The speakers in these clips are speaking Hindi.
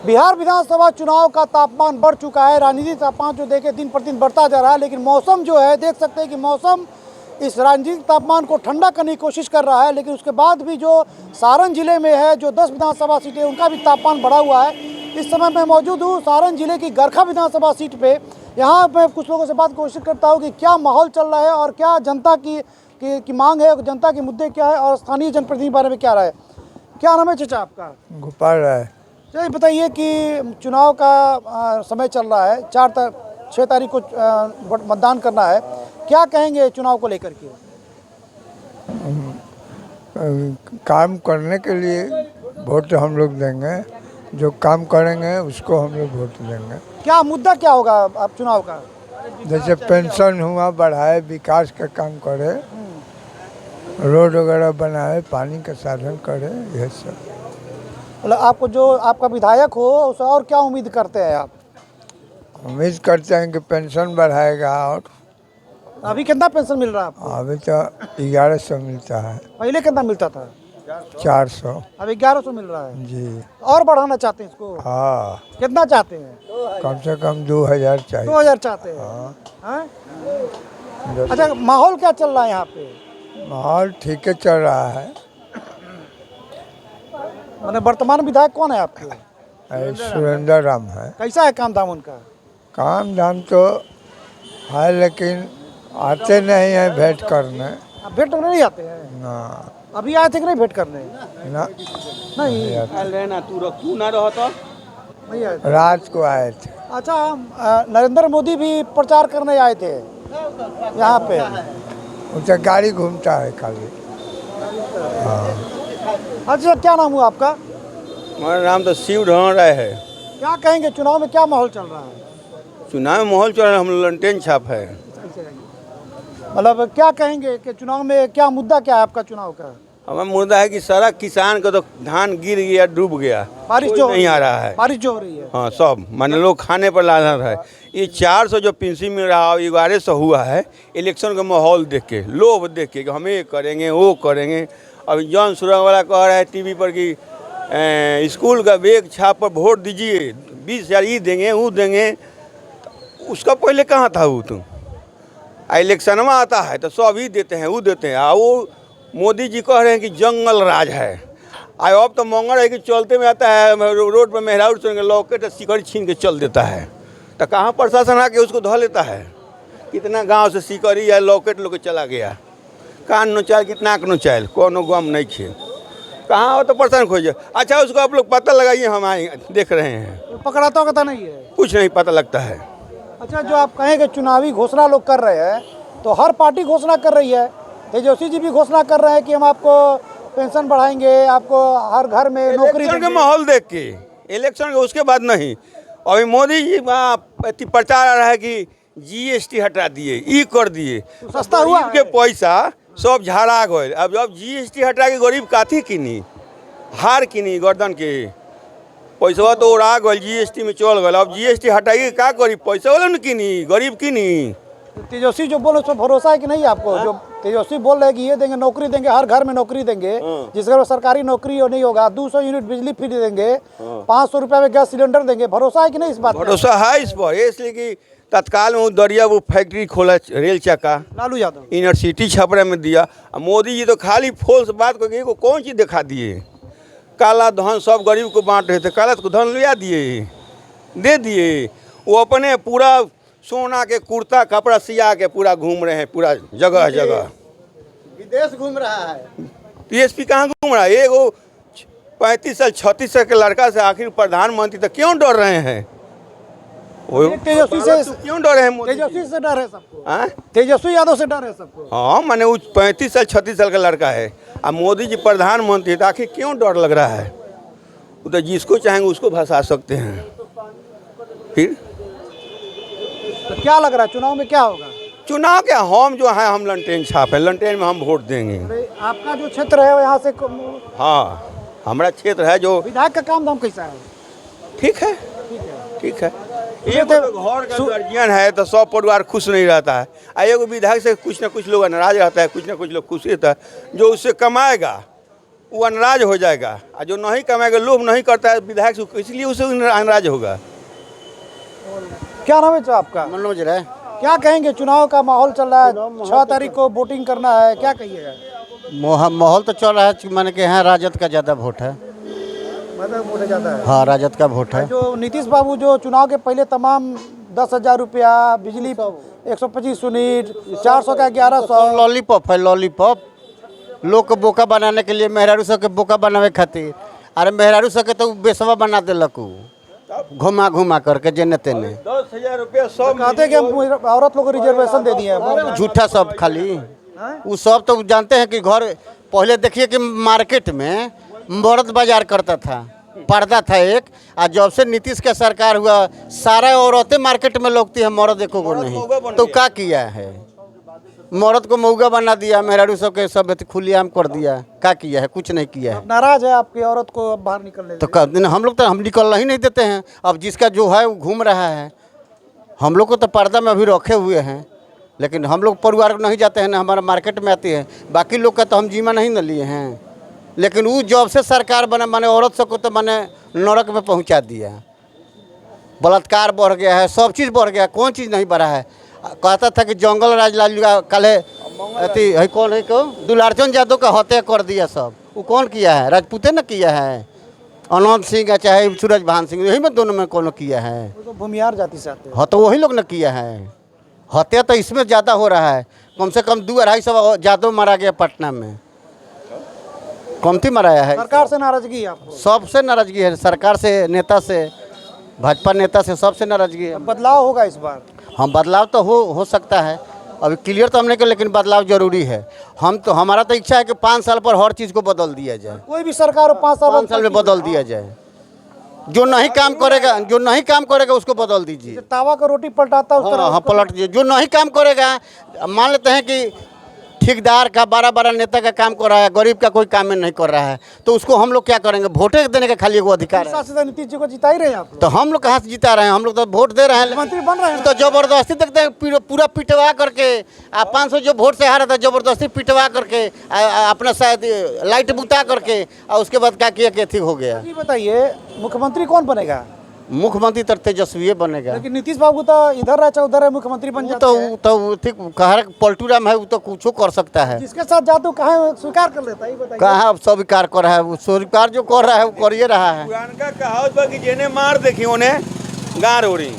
बिहार विधानसभा चुनाव का तापमान बढ़ चुका है। राजनीतिक तापमान जो देखे दिन प्रतिदिन बढ़ता जा रहा है, लेकिन मौसम जो है देख सकते हैं कि मौसम इस राजनीतिक तापमान को ठंडा करने की कोशिश कर रहा है। लेकिन उसके बाद भी जो सारण जिले में है, जो 10 विधानसभा सीटें, उनका भी तापमान बढ़ा हुआ है। इस समय मैं मौजूद हूँ सारण जिले की गरखा विधानसभा सीट पे। यहाँ मैं कुछ लोगों से बात की कोशिश करता हूँ कि क्या माहौल चल रहा है और क्या जनता की मांग है, जनता के मुद्दे क्या है और स्थानीय जनप्रतिनिधि के बारे में क्या राय है। क्या नाम है चाचा आपका? गोपाल राय। चलिए बताइए कि चुनाव का समय चल रहा है, 6 तारीख को मतदान करना है। क्या कहेंगे चुनाव को लेकर के? काम करने के लिए वोट हम लोग देंगे, जो काम करेंगे उसको हम लोग वोट देंगे। क्या मुद्दा क्या होगा आप चुनाव का? जैसे पेंशन हुआ बढ़ाए, विकास का काम करे, रोड वगैरह बनाए, पानी का साधन करे, यह सब। मतलब आपको जो आपका विधायक हो उसे और क्या उम्मीद करते हैं आप? उम्मीद करते हैं कि पेंशन बढ़ाएगा। और अभी कितना पेंशन मिल रहा है आपको? अभी तो 1100 मिलता है। पहले कितना मिलता था? 400। अभी 1100 मिल रहा है जी। और बढ़ाना चाहते हैं इसको? हाँ, कितना चाहते हैं? कम से कम 2000 चाहिए। 2000 चाहते हैं? हाँ। हैं? अच्छा, माहौल क्या चल रहा है यहाँ पे? माहौल ठीक है चल रहा है। मैंने वर्तमान विधायक कौन है आपके? सुरेंद्र राम है। कैसा है काम धाम उनका? काम धाम तो है, लेकिन आते नहीं है भेंट करने। आप भेंट करने नहीं आते हैं? ना। अभी आए थे कि नहीं भेंट करने? ना, नहीं आए थे। रात को आए थे। अच्छा, नरेंद्र मोदी भी प्रचार करने आए थे यहाँ पे? उनसे गाड़ी घूमता है खाली। अच्छा, क्या नाम हुआ आपका? हमारा नाम तो शिव ढाण राय है। क्या कहेंगे चुनाव में क्या माहौल चल रहा है? चुनाव में माहौल चल रहा है, हम लंटेन छाप है। मतलब क्या कहेंगे कि चुनाव में क्या मुद्दा क्या है आपका चुनाव का? हमारा मुद्दा है कि सारा किसान का तो धान गिर गया, डूब गया, बारिश कोई जो नहीं आ रहा है। बारिश जो हो रही है। हाँ, सब मान लोग खाने पर लाना है। ये 400 जो पेंशन मिल रहा है, 1100 हुआ है। इलेक्शन का माहौल देख के, लोभ देख के कि हम ये करेंगे वो करेंगे। अभी जॉन सुरंग वाला कह रहा है टीवी पर कि स्कूल का बैग छाप पर वोट दीजिए, 20,000 ये देंगे वो देंगे। उसका पहले कहाँ था वो? तुम इलेक्शन में आता है तो सब ही देते हैं, वो देते हैं। वो मोदी जी कह रहे हैं कि जंगल राज है। अब तो मंगल है कि चलते में आता है, रोड पर मेहरारू चल के लॉकेट सिकड़ी छीन के चल देता है। तो कहाँ प्रशासन आके उसको धो लेता है? कितना गांव से सिकड़ी या लॉकेट लोग चला गया, कान नोचाल कितना नोचाल, कोनो गम नहीं खे। कहाँ हो तो प्रशासन खोजे। अच्छा, उसको आप लोग पता लगाइए, हम आए देख रहे हैं। पकड़ाता होता नहीं है, कुछ नहीं पता लगता है। अच्छा, जो आप कहें कि चुनावी घोषणा लोग कर रहे हैं, तो हर पार्टी घोषणा कर रही है। तेजस्वी जी भी घोषणा कर रहे हैं कि हम आपको पेंशन बढ़ाएंगे, आपको हर घर में नौकरी इलेक्शन देंगे। के माहौल देख के, इलेक्शन के उसके बाद नहीं। अभी मोदी जी प्रचार आ रहा है कि GST हटा दिए, ई कर दिए, सस्ता हुआ गरीब के पैसा सब झाड़ा गए। अब जब GST हटा के गरीब काथी किनी, हार किनी, गर्दन के पैसा तो उड़ा गए, GST में चल गए। अब GST हटाइए क्या करी? पैसा वाला न किनी, गरीब किनी। तेजस्वी जो बोल रहे उस पर भरोसा है कि नहीं आपको? जो तेजस्वी बोल रहे हैं कि ये देंगे, नौकरी देंगे, हर घर में नौकरी देंगे, जिस घर में सरकारी नौकरी हो नहीं होगा, 200 यूनिट बिजली फ्री देंगे, 500 रुपये में गैस सिलेंडर देंगे। भरोसा है कि नहीं इस बात? भरोसा है इस पर, इसलिए कि तत्काल में वो दरिया वो फैक्ट्री खोला, रेल चक्का लालू यादव यूनिवर्सिटी छपरा में दिया। मोदी जी तो खाली फोल्स बात करके को कौन चीज़ दिखा दिए? काला धन सब गरीब को बांट रहे थे, काला को धन लिया दिए, दे दिए। वो अपने पूरा सोना के कुर्ता कपड़ा सिया के पूरा घूम रहे हैं, पूरा जगह जगह विदेश घूम रहा है। TSP कहाँ घूम रहा है? एगो 35 साल 36 साल के लड़का से आखिर प्रधानमंत्री तो क्यों डर रहे हैं? तेजस्वी से क्यों डर रहे हैं? तेजस्वी से डर है सबको। हाँ, तेजस्वी यादव से डर है सबको। हाँ, माने वो 35 साल 36 साल का लड़का है, अब मोदी जी प्रधानमंत्री, तो आखिर क्यों डर लग रहा है? वो तो जिसको चाहेंगे उसको फंसा सकते हैं। फिर तो क्या लग रहा है चुनाव में क्या होगा? चुनाव क्या, हम जो है हम लंटेन छाप है, लंटेन में हम वोट देंगे। अरे, आपका जो क्षेत्र है यहाँ से हाँ, हमारा क्षेत्र है जो विधायक का काम धाम कैसा है? ठीक है, ठीक है। ठीक है। एक तो घर का गार्जियन है तो सब परिवार खुश नहीं रहता है, और एगो विधायक से कुछ ना कुछ लोग नाराज रहता है, कुछ ना कुछ लोग खुश रहता है। जो उससे कमाएगा वो नाराज हो जाएगा, और जो नहीं कमाएगा, लोभ नहीं करता है विधायक से, इसलिए उसे नाराज होगा। क्या नाम है जो आपका? मनोज राय। क्या कहेंगे, चुनाव का माहौल चल रहा है, 6 तारीख को वोटिंग करना है, क्या कहिएगा? माहौल तो चल रहा है, माने कि यहाँ राजद का ज़्यादा वोट है। मतलब वोट ज़्यादा है। हाँ, राजद का वोट है। जो नीतीश बाबू जो चुनाव के पहले तमाम 10,000 रुपया, बिजली 125 यूनिट, 400 का 1100, लॉलीपॉप है, लॉलीपॉप लोग के बोका बनाने के लिए, मेहरारू सब के बोका बनावे खातिर। अरे मेहरारू सब के तो बेसवा बना देलक, घुमा घुमा करके जेने तेने। 10,000 रुपया सब कहते कि हम औरत लोग को रिजर्वेशन दे दिए हैं। झूठा सब खाली वो सब तो जानते हैं कि घर पहले देखिए कि मार्केट में मर्द बाजार करता था, पर्दा था एक, और जब से नीतीश का सरकार हुआ सारा औरतें मार्केट में लगती है, मर्द देखो को नहीं। तो क्या किया है, मर्द को मऊगा बना दिया, मेहरारू सब के सब खुलेआम कर दिया। क्या किया है? कुछ नहीं किया है। नाराज है आपकी औरत को अब बाहर निकलने तो हम लोग तो हम निकलना ही नहीं देते हैं। अब जिसका जो है वो घूम रहा है, हम लोग को तो पर्दा में अभी रखे हुए हैं, लेकिन हम लोग परिवार को नहीं जाते हैं ना, हमारा मार्केट में आती है। बाकी लोग का तो हम जीवन नहीं न लिए हैं, लेकिन वो जब से सरकार बना माने औरत सबको तो माने नरक में पहुंचा दिया। बलात्कार बढ़ गया है, सब चीज़ बढ़ गया, कौन चीज़ नहीं बढ़ा है। कहता था कि जंगल राज लालू कल अति है, कौन है को दुलारचंद यादव का हत्या कर दिया। सब वो कौन किया है? राजपूते न किया है, अनंत सिंह चाहे सूरज भान सिंह, यही में दोनों में कौन किया है? तो भूमिहार जाति से आते हैं। हाँ, तो वही लोग न किया है। हत्या तो इसमें ज़्यादा हो रहा है, कम से कम 200-250 यादव मारा गया पटना में, कमती मराया है। सरकार से नाराजगी है आपको? सबसे नाराजगी है, सरकार से, नेता से, भाजपा नेता से सबसे नाराजगी है। बदलाव होगा इस बार? हम बदलाव तो हो सकता है, अभी क्लियर तो हमने किया, लेकिन बदलाव जरूरी है। हम तो हमारा तो इच्छा है कि 5 साल पर हर चीज़ को बदल दिया जाए। कोई भी सरकार हो 5 साल में बदल दिया जाए। जो नहीं काम करेगा उसको बदल दीजिए। तावा का रोटी पलटाता उस तरह। हाँ, पलट दीजिए। जो नहीं काम करेगा, मान लेते हैं कि ठेकेदार का, बड़ा नेता का काम कर रहा है, गरीब का कोई काम नहीं कर रहा है, तो उसको हम लोग क्या करेंगे? वोटे देने का खाली वो अधिकार है। नीतीश जी को जिता ही रहे हैं आप लोग। तो हम लोग कहाँ से जिता रहे हैं? हम लोग तो वोट दे रहे हैं, मंत्री बन रहे हैं। तो जबरदस्ती देखते हैं, पूरा पिटवा करके 500 जो वोट से हारा था, जबरदस्ती पिटवा करके अपना शायद लाइट बुता करके, और उसके बाद क्या किया कि ठीक हो गया। ये बताइए, मुख्यमंत्री कौन बनेगा? मुख्यमंत्री तो तेजस्वी बनेगा। लेकिन नीतीश बाबू तो इधर रहे चाहे उधर है, मुख्यमंत्री बन जाते हैं। तो ठीक कह रहे, पलटू राम है, वो तो कुछ कर सकता है। जिसके साथ जादू कहाँ स्वीकार कर लेता है, ये बताइए। कहाँ अब स्वीकार कर रहा है? वो स्वीकार जो कर रहा है वो करिए रहा है। पुरानका कहावत बा कि जेने मार देखी उन्हें गार उड़ी।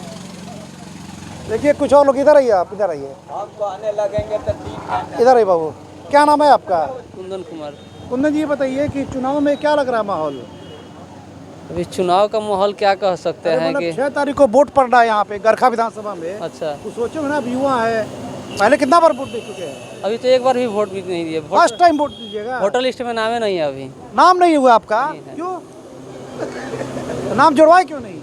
देखिए कुछ और लोग इधर आइए, आप इधर आइए। हम तो आने लगेंगे तो ठीक है। इधर आइए बाबू, क्या नाम है आपका? कुंदन कुमार। कुंदन जी, बताइए कि चुनाव में क्या लग रहा है माहौल? अभी चुनाव का माहौल क्या कह सकते हैं कि 6 तारीख को वोट पड़ रहा है यहाँ पे गरखा विधानसभा में। अच्छा, तो सोचो ना, अब युवा है, पहले कितना बार वोट दे चुके हैं? अभी तो एक बार भी वोट भी नहीं दिए। फर्स्ट टाइम वोट दीजिएगा? वोटर लिस्ट में नाम ही नहीं है अभी। नाम नहीं हुआ आपका? क्यों? नाम जुड़वाए क्यों नहीं?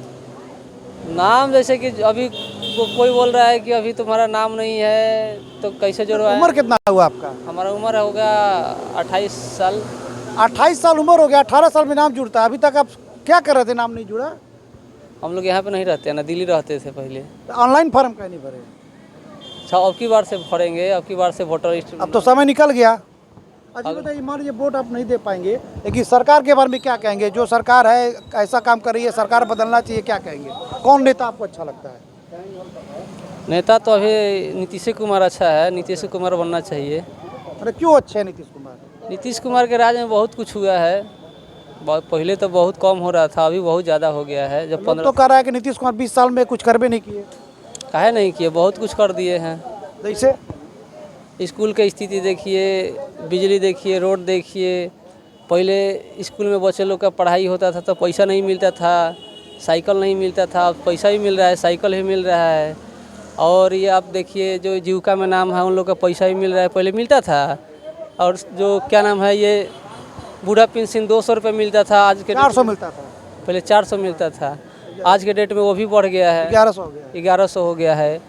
नाम जैसे कि अभी कोई बोल रहा है कि अभी तुम्हारा नाम नहीं है, तो कैसे जुड़वाए? उम्र कितना हुआ आपका? हमारा उम्र हो गया 28 साल। 28 साल उम्र हो गया, 18 साल में नाम जुड़ता है। अभी तक आप क्या कर रहे थे, नाम नहीं जुड़ा? हम लोग यहाँ पे नहीं रहते हैं ना, दिल्ली रहते थे पहले। ऑनलाइन फॉर्म क्यों नहीं भरे? अच्छा, अब की बार से भरेंगे, अब की बार से वोटर लिस्ट। अब तो समय निकल गया। अच्छा बताइए, मान लीजिए वोट आप नहीं दे पाएंगे, लेकिन सरकार के बारे में क्या कहेंगे? जो सरकार है ऐसा काम कर रही है, सरकार बदलना चाहिए, क्या कहेंगे? कौन नेता आपको अच्छा लगता है? नेता तो अभी नीतीश कुमार अच्छा है, नीतीश कुमार बनना चाहिए। अरे क्यों अच्छे हैं नीतीश कुमार? नीतीश कुमार के राज में बहुत कुछ हुआ है। पहले तो बहुत कम हो रहा था, अभी बहुत ज़्यादा हो गया है। जब 15 तो कह रहा है कि नीतीश कुमार 20 साल में कुछ कर भी नहीं किए। काहे नहीं किए? बहुत कुछ कर दिए हैं। जैसे स्कूल की स्थिति देखिए, बिजली देखिए, रोड देखिए। पहले स्कूल में बच्चे लोग का पढ़ाई होता था तो पैसा नहीं मिलता था, साइकिल नहीं मिलता था। अब पैसा भी मिल रहा है, साइकिल भी मिल रहा है। और ये आप देखिए, जो जीविका में नाम है उन लोग का पैसा भी मिल रहा है, पहले मिलता था। और जो क्या नाम है, ये बूढ़ा पेंशन 200 रुपये मिलता था, आज के 400 मिलता था। पहले 400 मिलता था, आज के डेट में वो भी बढ़ गया है, 1100 हो गया। 1100 हो गया है।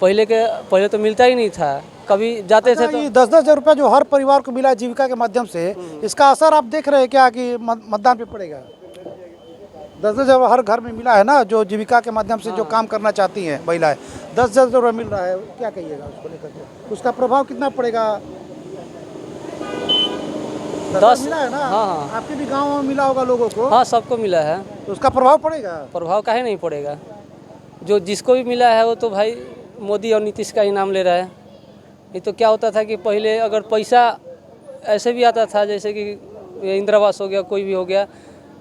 पहले तो मिलता ही नहीं था, कभी जाते थे तो। ये 10-10 हज़ार रुपया जो हर परिवार को मिला है जीविका के माध्यम से, इसका असर आप देख रहे हैं क्या कि मतदान पे पड़ेगा? 10-10 हज़ार हर घर में मिला है ना, जो जीविका के माध्यम से जो काम करना चाहती हैं महिलाएं, 10-10 हज़ार रुपया मिल रहा है, क्या कहिएगा उसको लेकर के? उसका प्रभाव कितना पड़ेगा? 10 मिला है ना? हाँ हाँ आपके भी गाँव में मिला होगा लोगों को, हाँ, सबको मिला है। तो उसका प्रभाव पड़ेगा। प्रभाव काहे नहीं पड़ेगा, जो जिसको भी मिला है वो तो भाई मोदी और नीतीश का ही नाम ले रहा है। ये तो क्या होता था कि पहले अगर पैसा ऐसे भी आता था, जैसे कि इंदिरा आवास हो गया, कोई भी हो गया,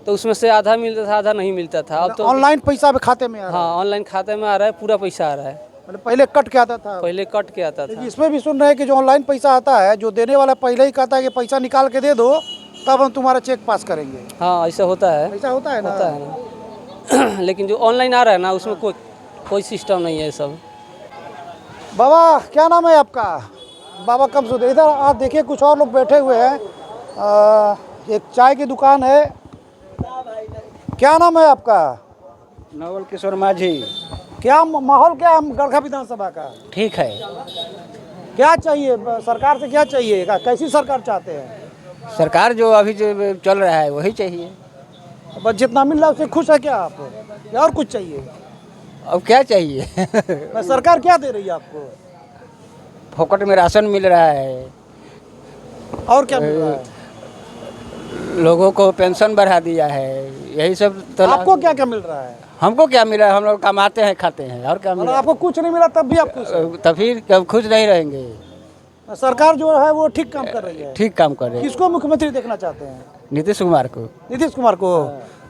तो उसमें से आधा मिलता था, आधा नहीं मिलता था। अब तो ऑनलाइन पैसा भी खाते में आ रहा है। हाँ, ऑनलाइन खाते में आ रहा है, पूरा पैसा आ रहा है। मतलब पहले कट के आता था, पहले कट के आता था। लेकिन इसमें भी सुन रहे हैं कि जो ऑनलाइन पैसा आता है, जो देने वाला पहले ही कहता है कि पैसा निकाल के दे दो, तब हम तुम्हारा चेक पास करेंगे। हाँ, ऐसा होता है, ऐसा होता है ना? होता है ना। लेकिन जो ऑनलाइन आ रहा है ना, उसमें कोई सिस्टम नहीं है सब। बाबा क्या नाम है आपका? बाबा कम सुनते, इधर आप देखिए कुछ और लोग बैठे हुए हैं। एक चाय की दुकान है। क्या नाम है आपका? नवल किशोर माझी। क्या माहौल क्या है गड़खा विधानसभा का? ठीक है, क्या चाहिए सरकार से, क्या चाहिए, कैसी सरकार चाहते हैं? सरकार जो अभी जो चल रहा है वही चाहिए। बस जितना मिल रहा है उससे खुश है क्या आप, या और कुछ चाहिए? अब क्या चाहिए? सरकार क्या दे रही है आपको? फोकट में राशन मिल रहा है, और क्या मिल रहा है? लोगों को पेंशन बढ़ा दिया है, यही सब तो। आपको क्या क्या मिल रहा है? हमको क्या मिला? हम लोग कमाते हैं, खाते हैं, और क्या मतलब मिला? आपको कुछ नहीं मिला तब भी आप खुश हैं? तो फिर कब खुश नहीं रहेंगे? सरकार जो है वो ठीक काम कर रही है। ठीक काम कर रहे हैं। किसको मुख्यमंत्री देखना चाहते हैं? नीतीश कुमार को। नीतीश कुमार को।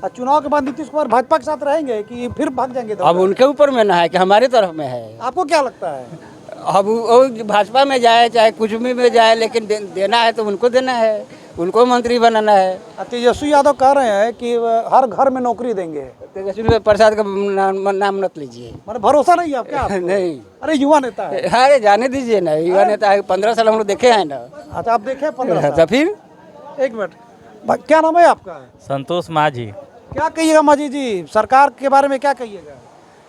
और चुनाव के बाद नीतीश कुमार भाजपा के साथ रहेंगे कि फिर भाग जाएंगे? अब उनके ऊपर में ना है कि हमारी तरफ में है। आपको क्या लगता है? अब वो भाजपा में जाए चाहे कुछ भी में जाए, लेकिन देना है तो उनको देना है, उनको मंत्री बनाना है। तेजस्वी यादव कह रहे हैं कि हर घर में नौकरी देंगे। तेजस्वी प्रसाद का नाम मत लीजिए। मतलब भरोसा नहीं है आपका? आपको? नहीं। अरे युवा नेता है। अरे जाने दीजिए ना, युवा नेता है, 15 साल हम लोग देखे हैं ना। अच्छा, आप देखे 15 साल? तो फिर एक मिनट, क्या नाम है आपका? संतोष माझी। क्या कहिएगा माझी जी, सरकार के बारे में क्या कहिएगा?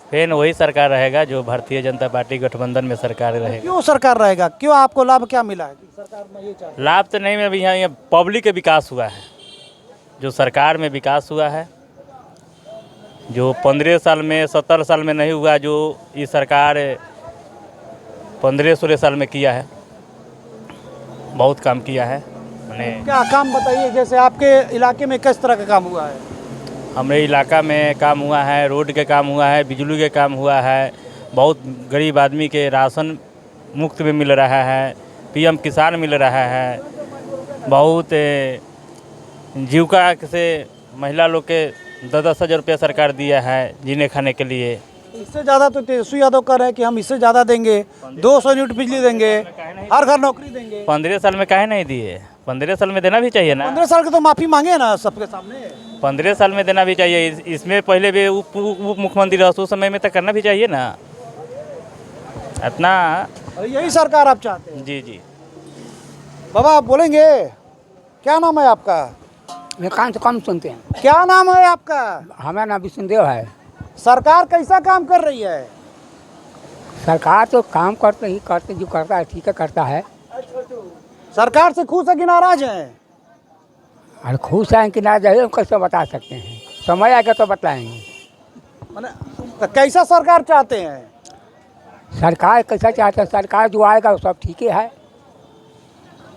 फिर वही सरकार रहेगा जो भारतीय जनता पार्टी गठबंधन में सरकार रहेगा। क्यों सरकार रहेगा? क्यों, आपको लाभ क्या मिला है कि सरकार में ये चाहती है? लाभ तो नहीं में, अभी यहाँ पब्लिक के विकास हुआ है, जो सरकार में विकास हुआ है, जो 15 साल में 17 साल में नहीं हुआ, जो ये सरकार 15-16 साल में किया है, बहुत काम किया है। मैंने क्या काम बताइए, जैसे आपके इलाके में किस तरह का काम हुआ है? हमारे इलाका में काम हुआ है, रोड के काम हुआ है, बिजली के काम हुआ है, बहुत गरीब आदमी के राशन मुफ्त में मिल रहा है, पीएम किसान मिल रहा है, बहुत जीविका से महिला लोग के 10-10 हज़ार रुपया सरकार दिया है जीने खाने के लिए। इससे ज़्यादा तो तेजस्वी यादव कह रहे हैं कि हम इससे ज़्यादा देंगे, 200 यूनिट बिजली देंगे, हर घर नौकरी देंगे। 15 साल में काहे नहीं दिए? 15 साल में देना भी चाहिए ना। 15 साल के तो माफ़ी मांगे ना सबके सामने। 15 साल में देना भी चाहिए। इसमें पहले भी उप मुख्यमंत्री रहा, उस समय में तो करना भी चाहिए ना इतना। और यही सरकार आप चाहते हैं? जी जी। बाबा आप बोलेंगे? क्या नाम है आपका? कान से कम सुनते हैं। क्या नाम है आपका? हमारा नाम विष्णुदेव है। सरकार कैसा काम कर रही है? सरकार तो काम करते जो करता है ठीक है करता है। सरकार से खुश है कि नाराज हैं? अरे खुश हैं कि ना जाए कैसे बता सकते हैं, समय आएगा तो बताएंगे। माने तो कैसा सरकार चाहते हैं? सरकार कैसा चाहते हैं, सरकार जो आएगा वो सब ठीक ही है।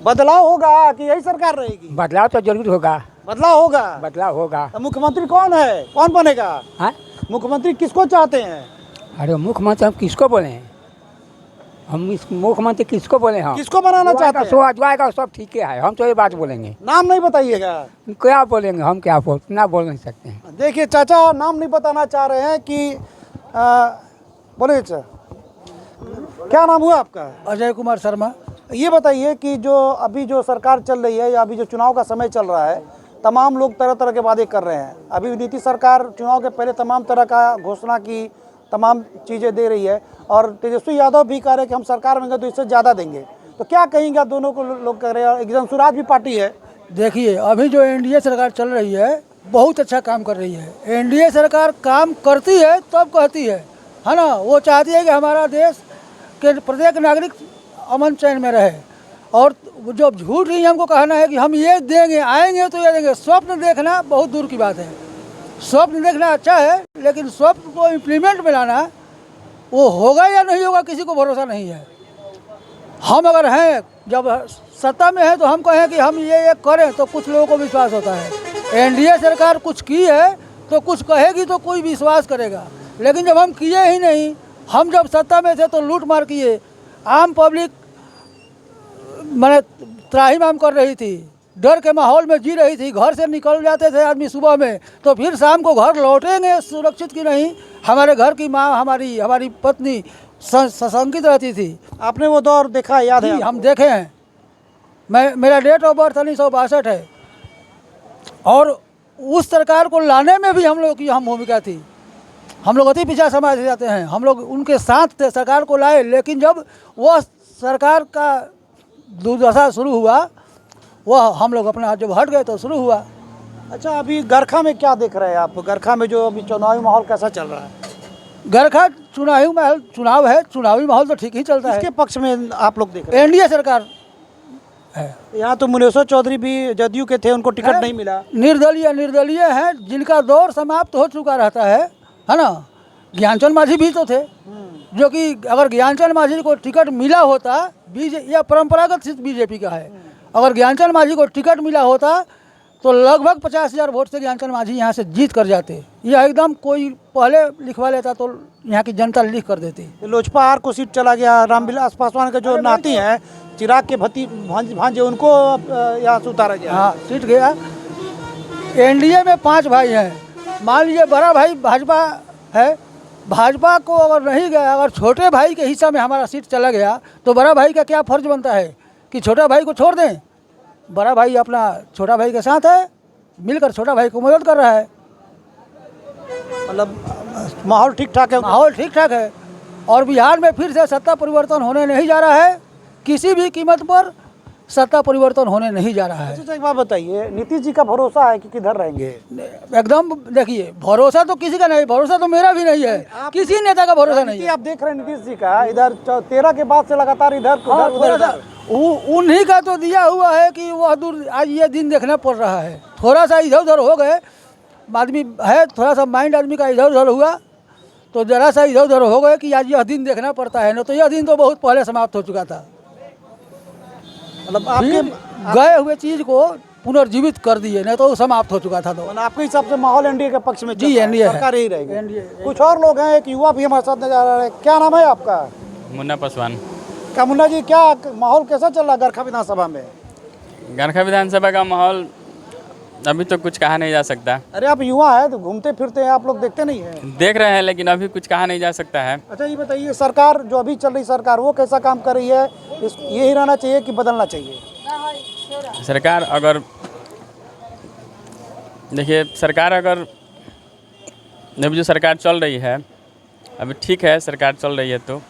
बदलाव होगा कि यही सरकार रहेगी? बदलाव तो जरूर होगा। बदलाव होगा। बदलाव होगा। तो मुख्यमंत्री कौन है, कौन बनेगा? हाँ, मुख्यमंत्री किसको चाहते हैं? अरे मुख्यमंत्री हम किसको बोले हैं? हम इस मुख्यमंत्री किसको बोले? हम किसको बनाना चाहते हैं? जो आएगा सब ठीक है, हम तो ये बात बोलेंगे। नाम नहीं बताइएगा। क्या बोलेंगे हम, क्या ना बोल नहीं सकते हैं। देखिए चाचा नाम नहीं बताना चाह रहे हैं कि बोले चाचा, क्या नाम हुआ आपका? अजय कुमार शर्मा। ये बताइए कि जो अभी जो सरकार चल रही है या अभी जो चुनाव का समय चल रहा है, तमाम लोग तरह तरह के वादे कर रहे हैं। अभी नीतीश सरकार चुनाव के पहले तमाम तरह का घोषणा की, तमाम चीज़ें दे रही है, और तेजस्वी यादव भी कह रहे हैं कि हम सरकार में गए तो इससे ज़्यादा देंगे। तो क्या कहेंगे? दोनों को लोग कह रहे हैं, एकदम स्वराज भी पार्टी है। देखिए अभी जो एनडीए सरकार चल रही है बहुत अच्छा काम कर रही है। एनडीए सरकार काम करती है तब कहती है ना, वो चाहती है कि हमारा देश के प्रत्येक नागरिक अमन चैन में रहे। और जो झूठ नहीं हमको कहना है कि हम ये देंगे, आएंगे तो ये देंगे। स्वप्न देखना बहुत दूर की बात है। स्वप्न देखना अच्छा है, लेकिन स्वप्न को इम्प्लीमेंट में लाना, वो होगा या नहीं होगा किसी को भरोसा नहीं है। हम अगर हैं जब सत्ता में है तो हम कहें कि हम ये करें तो कुछ लोगों को विश्वास होता है। एनडीए सरकार कुछ की है तो कुछ कहेगी तो कोई विश्वास करेगा, लेकिन जब हम किए ही नहीं, हम जब सत्ता में थे तो लूट मार किए, आम पब्लिक मैंने त्राहिमाम कर रही थी, डर के माहौल में जी रही थी, घर से निकल जाते थे आदमी सुबह में तो फिर शाम को घर लौटेंगे सुरक्षित की नहीं। हमारे घर की माँ हमारी पत्नी सशंकित रहती थी। आपने वो दौर देखा, याद है? हम देखे हैं। मेरा डेट ऑफ बर्थ 1962 है और उस सरकार को लाने में भी हम लोग की अहम भूमिका थी। हम लोग अति पिछड़ा समाज से जाते हैं, हम लोग उनके साथ थे, सरकार को लाए, लेकिन जब वह सरकार का दुर्दशा शुरू हुआ, वह हम लोग अपना जब हट गए तो शुरू हुआ। अच्छा, अभी गरखा में क्या देख रहे हैं आप? गरखा में जो अभी चुनावी माहौल कैसा चल रहा है? गरखा चुनाव है, चुनावी माहौल तो ठीक ही चलता है। किसके पक्ष में आप लोग देख रहे हैं? एनडीए सरकार है। यहाँ तो मुनेश्वर चौधरी भी जदयू के थे, उनको टिकट नहीं मिला। निर्दलीय हैं जिनका दौर समाप्त हो चुका रहता है ना। ज्ञानचंद मांझी भी तो थे, जो कि अगर ज्ञानचंद मांझी को टिकट मिला होता, यह परंपरागत सिर्फ बीजेपी का है, अगर ज्ञानचंद मांझी को टिकट मिला होता तो लगभग 50,000 वोट से ज्ञानचंद मांझी यहाँ से जीत कर जाते। यह एकदम कोई पहले लिखवा लेता तो यहाँ की जनता लिख कर देती। लोजपा आर को सीट चला गया, रामविलास पासवान का जो नाती हैं, चिराग के भांजे, उनको यहाँ से उतारा गया। हाँ, सीट गया। एनडीए में 5 भाई हैं। मान लीजिए बड़ा भाई भाजपा है, भाजपा को अगर नहीं गया, अगर छोटे भाई के हिस्सा में हमारा सीट चला गया तो बड़ा भाई का क्या फर्ज बनता है कि छोटा भाई को छोड़ दें? बड़ा भाई अपना छोटा भाई के साथ है, मिलकर छोटा भाई को मदद कर रहा है। मतलब माहौल ठीक ठाक है? माहौल ठीक ठाक है और बिहार में फिर से सत्ता परिवर्तन होने नहीं जा रहा है, किसी भी कीमत पर सत्ता परिवर्तन होने नहीं जा रहा है। अच्छा, एक बात बताइए, नीतीश जी का भरोसा है कि किधर रहेंगे? एकदम देखिए, भरोसा तो किसी का नहीं, भरोसा तो मेरा भी नहीं है, किसी नेता का भरोसा नहीं है। आप देख रहे हैं नीतीश जी का, इधर 13 के बाद से लगातार इधर उन्हीं का तो दिया हुआ है कि वह दूर आज ये दिन देखना पड़ रहा है। थोड़ा सा इधर उधर हो गए, आदमी है, थोड़ा सा माइंड आदमी का इधर उधर हुआ तो जरा सा इधर उधर हो गए कि आज यह दिन देखना पड़ता है, न तो यह दिन तो बहुत पहले समाप्त हो चुका था। मतलब आपके गए हुए चीज को पुनर्जीवित कर दिए, नहीं तो समाप्त हो चुका था। तो आपके हिसाब से माहौल एनडीए के पक्ष में? जी, एनडीए सरकार यही रहेगी। कुछ और लोग हैं, एक युवा भी हमारे साथ नजर आ रहा है। क्या नाम है आपका? मुन्ना पासवान। क्या मुन्ना जी, क्या माहौल कैसा चल रहा है गरखा विधानसभा में? गरखा विधानसभा का माहौल अभी तो कुछ कहा नहीं जा सकता। अरे आप युवा है तो घूमते फिरते हैं, आप लोग देखते नहीं हैं? देख रहे हैं, लेकिन अभी कुछ कहा नहीं जा सकता है। अच्छा, ये बताइए, सरकार जो अभी चल रही सरकार वो कैसा काम कर रही है? यही रहना चाहिए कि बदलना चाहिए? सरकार अगर देखिए, सरकार अगर अभी जो सरकार चल रही है अभी ठीक है, सरकार चल रही है तो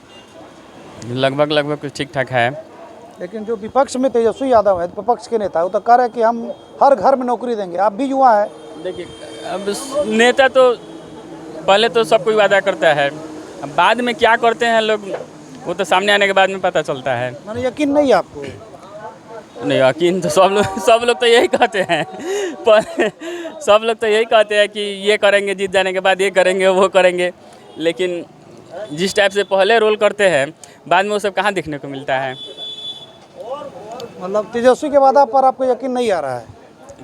लगभग कुछ ठीक ठाक है। लेकिन जो विपक्ष में तेजस्वी यादव है, विपक्ष के नेता, वो तो कह रहे हैं कि हम हर घर में नौकरी देंगे। आप भी युवा है। देखिए, अब नेता तो पहले तो सब कोई वादा करता है, अब बाद में क्या करते हैं लोग वो तो सामने आने के बाद में पता चलता है। मैंने यकीन नहीं है आपको? नहीं, यकीन तो सब लोग तो यही कहते हैं, पर सब लोग तो यही कहते हैं कि ये करेंगे, जीत जाने के बाद ये करेंगे, वो करेंगे, लेकिन जिस टाइप से पहले रोल करते हैं बाद में वो सब कहाँ देखने को मिलता है। मतलब तेजस्वी के वादा पर आपको यकीन नहीं आ रहा है?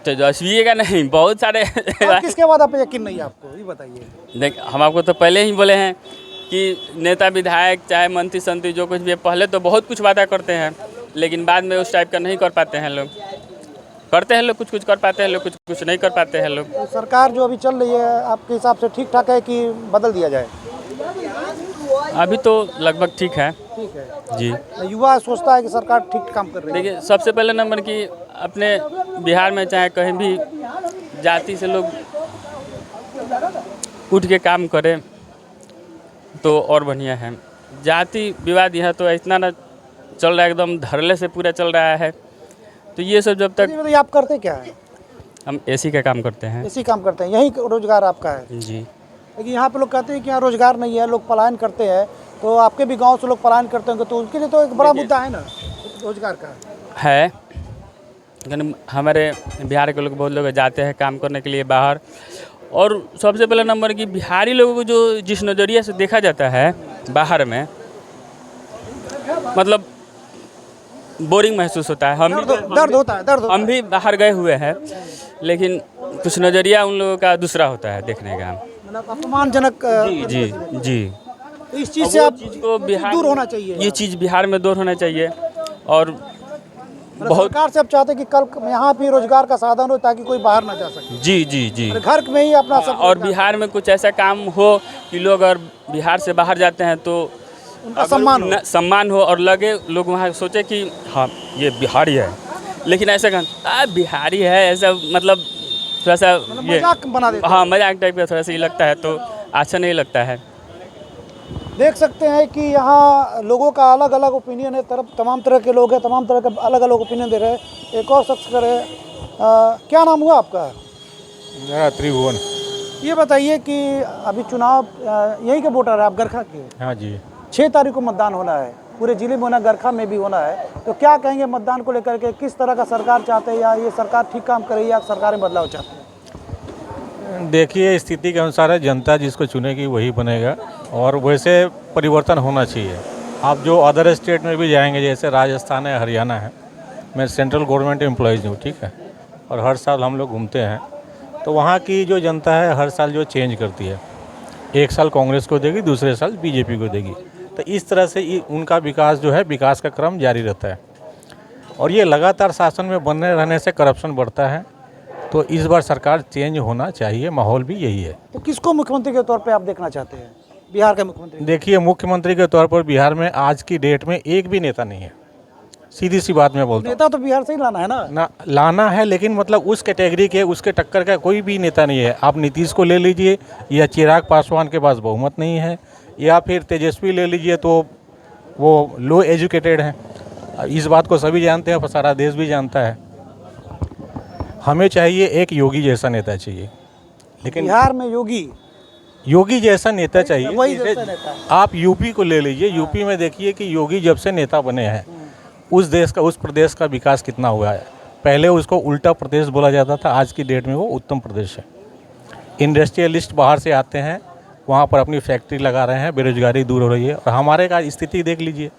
तेजस्वी का नहीं, बहुत सारे किसके वादा पे यकीन नहीं है आपको, ये बताइए। देख, हम आपको तो पहले ही बोले हैं कि नेता विधायक चाहे मंत्री संतरी जो कुछ भी है, पहले तो बहुत कुछ वादा करते हैं, लेकिन बाद में उस टाइप का नहीं कर पाते हैं लोग। करते हैं लोग, कुछ कर पाते हैं लोग, कुछ नहीं कर पाते हैं लोग। तो सरकार जो अभी चल रही है आपके हिसाब से ठीक ठाक है कि बदल दिया जाए? अभी तो लगभग ठीक है। ठीक है जी। युवा सोचता है कि सरकार ठीक काम कर रही है। देखिए, सबसे पहले नंबर की अपने बिहार में चाहे कहीं भी जाति से लोग उठ के काम करें तो और बढ़िया है। जाति विवाद यहाँ तो इतना ना चल रहा है, एकदम धरले से पूरा चल रहा है, तो ये सब जब तक। आप करते क्या है? हम एसी का काम करते हैं। एसी काम करते हैं, यही रोजगार आपका है? जी। लेकिन यहाँ पे लोग कहते हैं कि यहाँ रोजगार नहीं है, लोग पलायन करते हैं, तो आपके भी गांव से लोग पलायन करते होंगे, तो उनके लिए तो एक बड़ा मुद्दा है ना रोजगार का। है, लेकिन हमारे बिहार के लोग बहुत लोग जाते हैं काम करने के लिए बाहर, और सबसे पहले नंबर की बिहारी लोगों को जो जिस नज़रिए से देखा जाता है बाहर में, मतलब बोरिंग महसूस होता है। दर्द होता है, दर्द होता हम भी बाहर गए हुए हैं, लेकिन कुछ नज़रिया उन लोगों का दूसरा होता है देखने का। मतलब अपमानजनक जी जी जी। तो इस चीज़ से आप चीज़ को बिहार दूर होना चाहिए। ये चीज़ बिहार में दूर होना चाहिए। और मतलब सरकार से आप चाहते हैं कि कल यहाँ भी रोजगार का साधन हो ताकि कोई बाहर ना जा सके। जी जी जी। और घर में ही अपना सब और बिहार में कुछ ऐसा काम हो कि लोग अगर बिहार से बाहर जाते हैं तो उनका सम्मान हो और लगे लोग वहाँ सोचे कि हाँ ये बिहारी है, लेकिन ऐसा कहना बिहारी है ऐसा मतलब थोड़ा सा ये मजाक बना देते हैं। हाँ मजाक टाइप का थोड़ा सा ये लगता है, तो अच्छा नहीं लगता है। देख सकते हैं कि यहाँ लोगों का अलग अलग ओपिनियन है, तमाम तरह के लोग हैं, तमाम तरह के अलग अलग ओपिनियन दे रहे हैं। एक और शख्स करे, क्या नाम हुआ आपका? मेरा त्रिभुवन। ये बताइए कि अभी चुनाव यहीं के वोटर है आप, गरखा के? हाँ जी। 6 तारीख को मतदान होना है, पूरे जिले में होना, गरखा में भी होना है। तो क्या कहेंगे मतदान को लेकर के, किस तरह का सरकार चाहते हैं, या ये सरकार ठीक काम करे या सरकार में बदलाव चाहते हैं? देखिए स्थिति के अनुसार है, जनता जिसको चुनेगी वही बनेगा, और वैसे परिवर्तन होना चाहिए। आप जो अदर स्टेट में भी जाएंगे, जैसे राजस्थान है, हरियाणा है, मैं सेंट्रल गवर्नमेंट एम्प्लॉयज़ हूँ, ठीक है, और हर साल हम लोग घूमते हैं, तो वहाँ की जो जनता है हर साल जो चेंज करती है, एक साल कांग्रेस को देगी, दूसरे साल बीजेपी को देगी, तो इस तरह से उनका विकास जो है, विकास का क्रम जारी रहता है। और ये लगातार शासन में बने रहने से करप्शन बढ़ता है, तो इस बार सरकार चेंज होना चाहिए, माहौल भी यही है। तो किसको मुख्यमंत्री के तौर पे आप देखना चाहते हैं, बिहार का मुख्यमंत्री? देखिए मुख्यमंत्री के तौर पर बिहार में आज की डेट में एक भी नेता नहीं है, सीधी सी बात मैं बोलता हूँ। नेता तो बिहार से ही लाना है ना लाना है, लेकिन मतलब उस कैटेगरी के, उसके टक्कर का कोई भी नेता नहीं है। आप नीतीश को ले लीजिए, या चिराग पासवान के पास बहुमत नहीं है, या फिर तेजस्वी ले लीजिए तो वो लो एजुकेटेड हैं। इस बात को सभी जानते हैं, सारा देश भी जानता है। हमें चाहिए एक योगी जैसा नेता चाहिए, लेकिन बिहार में योगी जैसा नेता चाहिए। वही जैसा नेता। आप यूपी को ले लीजिए, यूपी में देखिए कि योगी जब से नेता बने हैं उस देश का, उस प्रदेश का विकास कितना हुआ है। पहले उसको उल्टा प्रदेश बोला जाता था, आज की डेट में वो उत्तम प्रदेश है। इंडस्ट्रियलिस्ट बाहर से आते हैं, वहाँ पर अपनी फैक्ट्री लगा रहे हैं, बेरोजगारी दूर हो रही है। और हमारे का स्थिति देख लीजिए,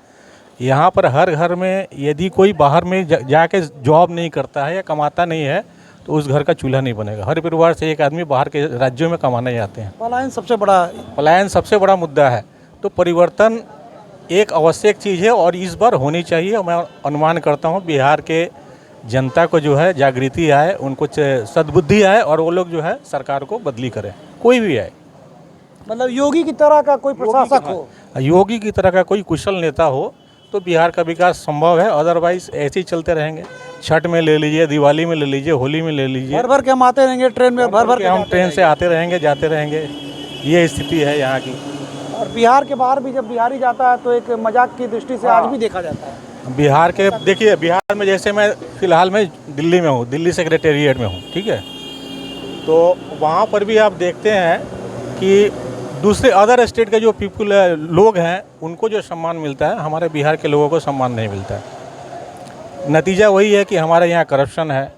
यहाँ पर हर घर में यदि कोई बाहर में जाके जॉब नहीं करता है या कमाता नहीं है, तो उस घर का चूल्हा नहीं बनेगा। हर परिवार से एक आदमी बाहर के राज्यों में कमाने जाते हैं। पलायन सबसे बड़ा मुद्दा है। तो परिवर्तन एक आवश्यक चीज़ है और इस बार होनी चाहिए। मैं अनुमान करता हूँ बिहार के जनता को जो है जागृति आए, उनको सद्बुद्धि आए, और वो लोग जो है सरकार को बदली करें, कोई भी आए। मतलब योगी की तरह का कोई प्रशासक हो, योगी की तरह का कोई कुशल नेता हो, तो बिहार का विकास संभव है। अदरवाइज ऐसे ही चलते रहेंगे। छठ में ले लीजिए, दिवाली में ले लीजिए, होली में ले लीजिए, भर भर के हम आते रहेंगे ट्रेन में, भर के हम ट्रेन से आते रहेंगे, जाते रहेंगे। ये स्थिति है यहाँ की। और बिहार के बाहर भी जब बिहारी जाता है तो एक मजाक की दृष्टि से आज भी देखा जाता है। बिहार के देखिए, बिहार में जैसे मैं फिलहाल में दिल्ली में हूँ, दिल्ली सेक्रेटेरिएट में हूँ, ठीक है, तो वहाँ पर भी आप देखते हैं कि दूसरे अदर स्टेट के जो लोग हैं उनको जो सम्मान मिलता है, हमारे बिहार के लोगों को सम्मान नहीं मिलता है। नतीजा वही है कि हमारे यहाँ करप्शन है,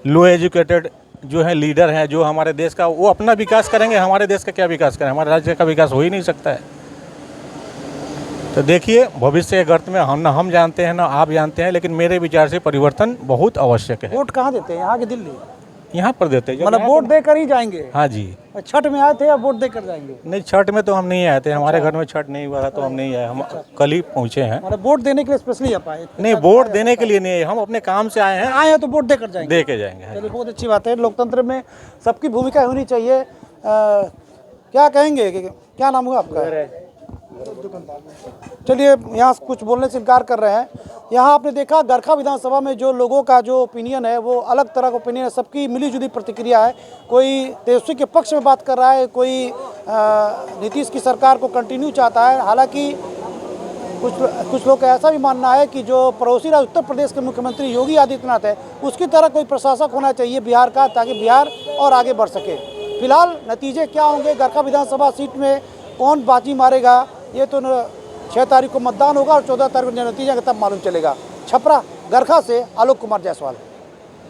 लो एजुकेटेड जो है लीडर हैं, जो हमारे देश का वो अपना विकास करेंगे, हमारे देश का क्या विकास करें? हमारे राज्य का विकास हो ही नहीं सकता है। तो देखिए भविष्य के गर्त में हम जानते हैं ना आप जानते हैं, लेकिन मेरे विचार से परिवर्तन बहुत आवश्यक है। वोट कहाँ देते हैं? यहाँ के दिल्ली? यहाँ पर देते हैं, मतलब वोट देकर ही जाएंगे? हाँ जी। छठ में आए थे या वोट देकर जाएंगे? नहीं, छठ में तो हम नहीं आए थे, हमारे घर में छठ नहीं हुआ था तो हम नहीं आए, हम कल ही पहुँचे हैं। मतलब वोट देने के लिए स्पेशली आप आए? नहीं, वोट देने के लिए नहीं, हम अपने काम से आए हैं। आए हैं तो वोट देकर जाएंगे? दे के जाएंगे। चलिए बहुत अच्छी बात है, लोकतंत्र में सबकी भूमिका होनी चाहिए। क्या कहेंगे, क्या नाम हुआ आपका? चलिए, यहाँ कुछ बोलने से इनकार कर रहे हैं। यहाँ आपने देखा गरखा विधानसभा में जो लोगों का जो ओपिनियन है वो अलग तरह का ओपिनियन है, सबकी मिलीजुली प्रतिक्रिया है। कोई तेजस्वी के पक्ष में बात कर रहा है, कोई नीतीश की सरकार को कंटिन्यू चाहता है। हालांकि कुछ लोग का ऐसा भी मानना है कि जो पड़ोसी राज्य उत्तर प्रदेश के मुख्यमंत्री योगी आदित्यनाथ है उसकी तरह कोई प्रशासक होना चाहिए बिहार का, ताकि बिहार और आगे बढ़ सके। फिलहाल नतीजे क्या होंगे, गरखा विधानसभा सीट में कौन बाजी मारेगा, ये तो 6 तारीख को मतदान होगा और 14 तारीख को नतीजा तब मालूम चलेगा। छपरा गरखा से आलोक कुमार जायसवाल।